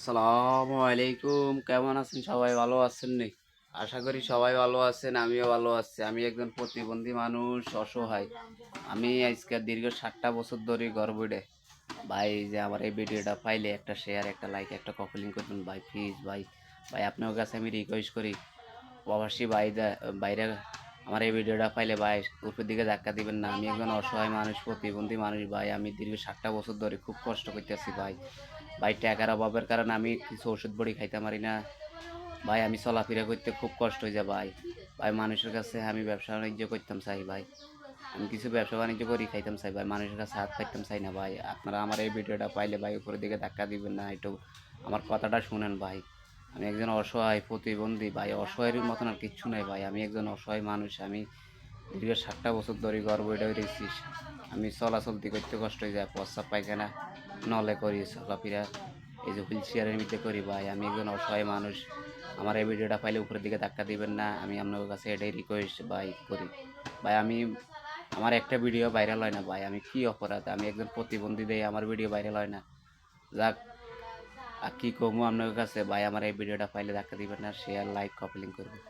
আসসালামু আলাইকুম, কেমন আছেন? সবাই ভালো আছেন নি? আশা করি সবাই ভালো আছেন, আমিও ভালো আছি। আমি একজন প্রতিবন্ধী মানুষ, অসহায়। আমি আজকে দীর্ঘ 7টা বছর ধরে ঘর বইটে। ভাই যে আমার এই ভিডিওটা পাইলে একটা শেয়ার, একটা লাইক, একটা কপলিং করবেন ভাই, প্লিজ ভাই। ভাই আপনার কাছে আমি রিকোয়েস্ট করি, প্রবাসী বাইরে আমার এই ভিডিওটা পাইলে ভাই উপর দিকে ধাক্কা দিবেন না। আমি একজন অসহায় মানুষ, প্রতিবন্ধী মানুষ ভাই। আমি দীর্ঘ 7টা বছর ধরে খুব কষ্ট করতেছি ভাই। ভাই টাকার অভাবের কারণে আমি কিছু ওষুধ বড়ি খাইতে পারি না ভাই। আমি চলাফেরা করতে খুব কষ্ট হয়ে যায় ভাই। ভাই মানুষের কাছে আমি ব্যবসা বাণিজ্য করতাম চাই ভাই। আমি কিছু ব্যবসা বাণিজ্য করি খাইতাম চাই ভাই, মানুষের কাছে হাত পাইতাম চাই না ভাই। আপনারা আমার এই ভিডিওটা পাইলে ভাই উপরের দিকে ধাক্কা দিবেন না, একটু আমার কথাটা শুনেন ভাই। আমি একজন অসহায় প্রতিবন্ধী ভাই, অসহায়ের মতন আর কিচ্ছু নাই ভাই। আমি একজন অসহায় মানুষ। আমি দীর্ঘ 7টা বছর ধরে ঘর বইটা রয়েছি। আমি চলাচলতি করতে কষ্ট হয়ে যায়, প্রস্রাব পায়খানা নলে করি চলাফেরা, এই যে হুইল চেয়ারের মধ্যে করি ভাই। আমি একজন অসহায় মানুষ। আমার এই ভিডিওটা পাইলে উপরের দিকে ধাক্কা দিবেন না, আমি আপনার কাছে এটাই রিকোয়েস্ট ভাই করি ভাই। আমার একটা ভিডিও ভাইরাল হয় না ভাই, আমি কি অপরাধ? আমি একজন প্রতিবন্ধী দেয় আমার ভিডিও ভাইরাল হয় না। যাক, আর কি কমু আপনার কাছে ভাই। আমার এই ভিডিওটা পাইলে ধাক্কা দিবেন না, শেয়ার লাইক কপলিং করবেন।